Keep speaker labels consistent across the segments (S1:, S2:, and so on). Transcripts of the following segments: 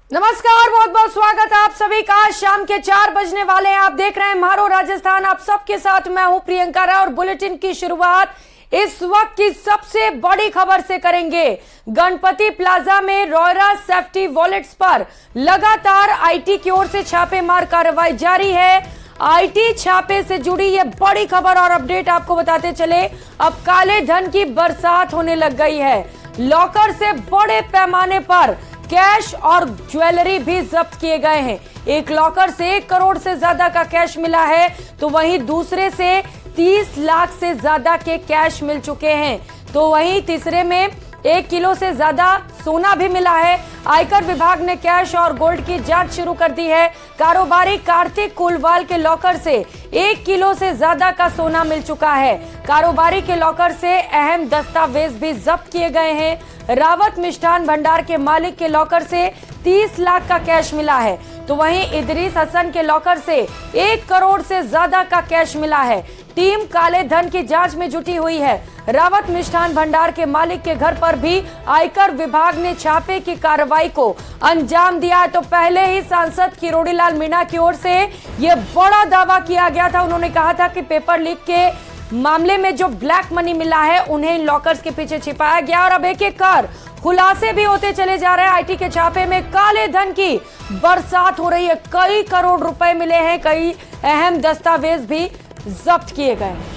S1: नमस्कार, बहुत बहुत स्वागत है आप सभी का। शाम के 4 बजने वाले हैं, आप देख रहे हैं मारो राजस्थान। आप सबके साथ मैं हूं प्रियंका राय और बुलेटिन की शुरुआत इस वक्त की सबसे बड़ी खबर से करेंगे। गणपति प्लाजा में रोयरा सेफ्टी वॉलेट्स पर लगातार आईटी की ओर से छापेमार कार्रवाई जारी है। आईटी छापे से जुड़ी ये बड़ी खबर और अपडेट आपको बताते चले। अब काले धन की बरसात होने लग गई है। लॉकर से बड़े पैमाने पर कैश और ज्वेलरी भी जब्त किए गए हैं। एक लॉकर से 1 करोड़ से ज्यादा का कैश मिला है, तो वहीं दूसरे से 30 लाख से ज्यादा के कैश मिल चुके हैं। तो वहीं तीसरे में 1 किलो से ज्यादा सोना भी मिला है। आयकर विभाग ने कैश और गोल्ड की जांच शुरू कर दी है। कारोबारी कार्तिक कुलवाल के लॉकर से 1 किलो से ज्यादा का सोना मिल चुका है। कारोबारी के लॉकर से अहम दस्तावेज भी जब्त किए गए हैं। रावत मिष्ठान भंडार के मालिक के लॉकर से 30 लाख का कैश मिला है, तो वहीं इदरीस हसन के लॉकर से 1 करोड़ से ज्यादा का कैश मिला है। टीम काले धन की जांच में जुटी हुई है। रावत मिष्ठान भंडार के मालिक के घर पर भी आयकर विभाग ने छापे की कार्रवाई को अंजाम दिया। तो पहले ही सांसद किरोड़ीलाल मीणा की ओर से यह बड़ा दावा किया गया था। उन्होंने कहा था कि पेपर लीक के मामले में जो ब्लैक मनी मिला है उन्हें इन लॉकर्स के पीछे छिपाया गया। और अब एक एक कर खुलासे भी होते चले जा रहे हैं। आईटी के छापे में काले धन की बरसात हो रही है। कई करोड़ रुपए मिले हैं, कई अहम दस्तावेज भी जब्त किए गए हैं।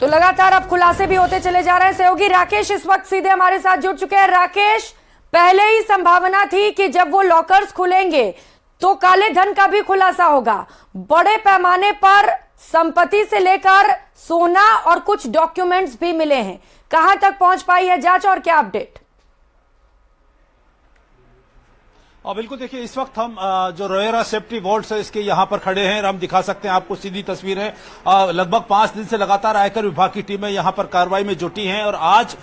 S1: तो लगातार अब खुलासे भी होते चले जा रहे हैं। सहयोगी राकेश इस वक्त सीधे हमारे साथ जुड़ चुके हैं। राकेश, पहले ही संभावना थी कि जब वो लॉकर्स खुलेंगे तो काले धन का भी खुलासा होगा। बड़े पैमाने पर संपत्ति से लेकर सोना और कुछ डॉक्यूमेंट्स भी मिले हैं। कहां तक पहुंच पाई है जांच और क्या अपडेट?
S2: और बिल्कुल देखिए, इस वक्त हम जो रोयरा सेफ्टी वॉल्ट्स है इसके यहाँ पर खड़े हैं। हम दिखा सकते हैं आपको सीधी तस्वीरें। लगभग 5 दिन से लगातार आयकर विभाग की टीमें यहाँ पर कार्रवाई में जुटी हैं और आज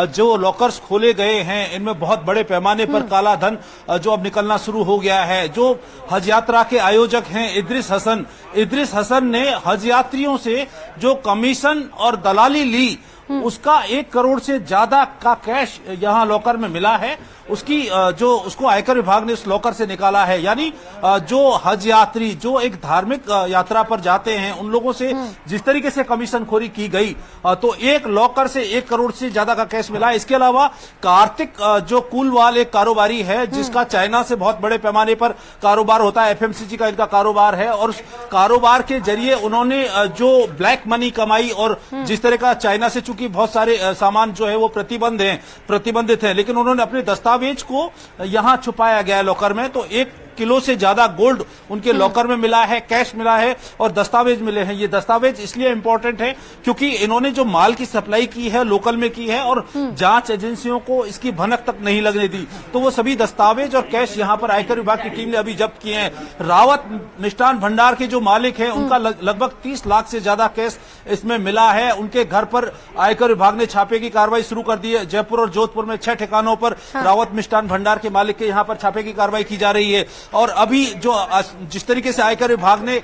S2: जो लॉकर्स खोले गए हैं इनमें बहुत बड़े पैमाने पर काला धन जो अब निकलना शुरू हो गया है। जो हज यात्रा के आयोजक हैं इदरीस हसन ने हज यात्रियों से जो कमीशन और दलाली ली उसका 1 करोड़ से ज्यादा का कैश यहाँ लॉकर में मिला है। उसको आयकर विभाग ने उस लॉकर से निकाला है। यानी जो हज यात्री जो एक धार्मिक यात्रा पर जाते हैं उन लोगों से जिस तरीके से कमीशनखोरी की गई, तो एक लॉकर से 1 करोड़ से ज्यादा का कैश मिला है। इसके अलावा कार्तिक जो कुलवाल एक कारोबारी है जिसका चाइना से बहुत बड़े पैमाने पर कारोबार होता है, एफएमसीजी का इनका कारोबार है, और उस कारोबार के जरिए उन्होंने जो ब्लैक मनी कमाई और जिस तरह का चाइना से चूंकि बहुत सारे सामान जो है वो प्रतिबंधित है, लेकिन उन्होंने अपने दस्तावेज को यहां छुपाया गया है लॉकर में। तो 1 किलो से ज्यादा गोल्ड उनके लॉकर में मिला है, कैश मिला है और दस्तावेज मिले हैं। ये दस्तावेज इसलिए इंपॉर्टेंट है क्योंकि इन्होंने जो माल की सप्लाई की है लोकल में की है और जांच एजेंसियों को इसकी भनक तक नहीं लगने दी। तो वो सभी दस्तावेज और कैश यहां पर आयकर विभाग की टीम ने अभी जब्त किए हैं। रावत मिष्ठान भंडार के जो मालिक हैं उनका लगभग 30 लाख से ज्यादा कैश इसमें मिला है। उनके घर पर आयकर विभाग ने छापे की कार्रवाई शुरू कर दी है। जयपुर और जोधपुर में 6 ठिकानों पर रावत मिष्ठान भंडार के मालिक के यहां पर छापे की कार्रवाई की जा रही है। और अभी जो जिस तरीके से आयकर विभाग ने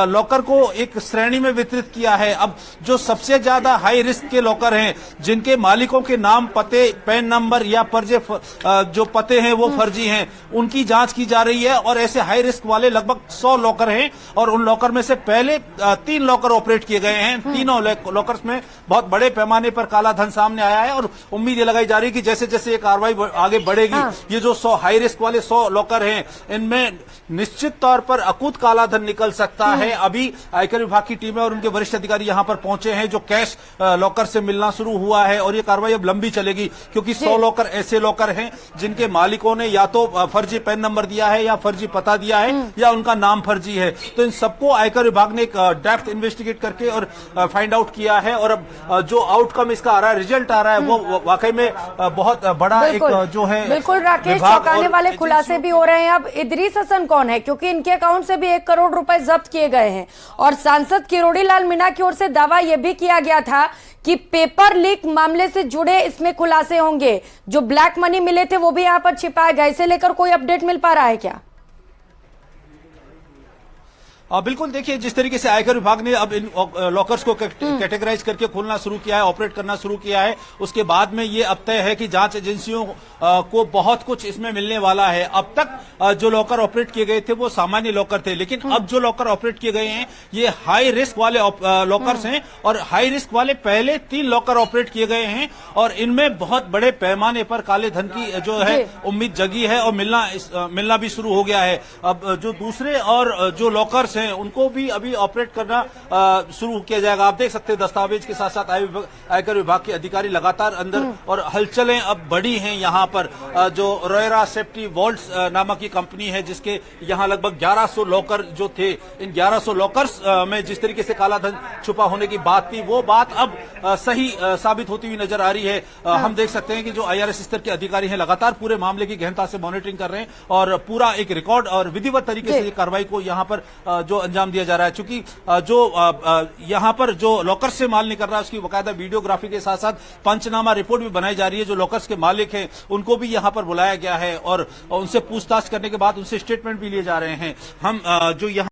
S2: लॉकर को एक श्रेणी में वितरित किया है, अब जो सबसे ज्यादा हाई रिस्क के लॉकर हैं जिनके मालिकों के नाम, पते, पैन नंबर या जो पते हैं वो फर्जी हैं, उनकी जांच की जा रही है। और ऐसे हाई रिस्क वाले लगभग 100 लॉकर हैं और उन लॉकर में से पहले 3 लॉकर ऑपरेट किए गए हैं। तीनों लॉकर्स में बहुत बड़े पैमाने पर काला धन सामने आया है और उम्मीद ये लगाई जा रही है कि जैसे जैसे ये कार्रवाई आगे बढ़ेगी, ये जो 100 हाई रिस्क वाले 100 लॉकर हैं इनमें निश्चित तौर पर अकूत काला धन निकल सकता है। अभी आयकर विभाग की टीमें और उनके वरिष्ठ अधिकारी यहां पर पहुंचे हैं। जो कैश लॉकर से मिलना शुरू हुआ है और ये कार्रवाई अब लंबी चलेगी क्योंकि 100 लॉकर ऐसे लॉकर हैं जिनके मालिकों ने या तो फर्जी पैन नंबर दिया है या फर्जी पता दिया है या उनका नाम फर्जी है। तो इन सबको आयकर विभाग ने एक डेप्थ इन्वेस्टिगेट करके और फाइंड आउट किया है। और अब जो आउटकम इसका आ रहा है, रिजल्ट आ रहा है, वो वाकई में बहुत बड़ा एक जो है।
S1: बिल्कुल राकेश, चौंकाने वाले खुलासे भी हो रहे हैं। अब इदरीस हसन कौन है, क्योंकि इनके अकाउंट से भी 1 करोड़ रुपए जब्त किए गए हैं। और सांसद किरोड़ीलाल मीणा की ओर से दावा यह भी किया गया था कि पेपर लीक मामले से जुड़े इसमें खुलासे होंगे। जो ब्लैक मनी मिले थे वो भी यहाँ पर छिपाए गए। इसे लेकर कोई अपडेट मिल पा रहा है क्या?
S2: बिल्कुल देखिए, जिस तरीके से आयकर विभाग ने अब इन लॉकर्स को कैटेगराइज करके खोलना शुरू किया है, ऑपरेट करना शुरू किया है, उसके बाद में ये अब तय है कि जांच एजेंसियों को बहुत कुछ इसमें मिलने वाला है। अब तक जो लॉकर ऑपरेट किए गए थे वो सामान्य लॉकर थे, लेकिन अब जो लॉकर ऑपरेट किए गए हैं ये हाई रिस्क वाले लॉकर्स हैं, और हाई रिस्क वाले पहले 3 लॉकर ऑपरेट किए गए हैं, और इनमें बहुत बड़े पैमाने पर काले धन की जो है उम्मीद जगी है और मिलना भी शुरू हो गया है। अब जो दूसरे और जो लॉकर्स हैं उनको भी अभी ऑपरेट करना शुरू किया जाएगा। आप देख सकते हैं दस्तावेज के साथ साथ आयकर विभाग के अधिकारी लगातार अंदर, और हलचलें अब बड़ी हैं यहाँ पर। जो रोयरा सेफ्टी वॉल्ट्स नामक ये कंपनी है जिसके यहाँ लगभग 1100 लॉकर जो थे, इन 1100 लॉकर्स में जिस तरीके से काला धन छुपा होने की बात थी वो बात अब सही साबित होती हुई नजर आ रही है। हम देख सकते हैं कि जो IRS स्तर के अधिकारी हैं लगातार पूरे मामले की गहनता से मॉनिटरिंग कर रहे हैं, और पूरा एक रिकॉर्ड और विधिवत तरीके से कार्रवाई को यहाँ पर जो अंजाम दिया जा रहा है। चूंकि जो यहाँ पर जो लॉकर से माल निकल रहा है उसकी बकायदा वीडियोग्राफी के साथ साथ पंचनामा रिपोर्ट भी बनाई जा रही है। जो लॉकर्स के मालिक हैं उनको भी यहाँ पर बुलाया गया है और उनसे पूछताछ करने के बाद उनसे स्टेटमेंट भी लिए जा रहे हैं। हम जो यहाँ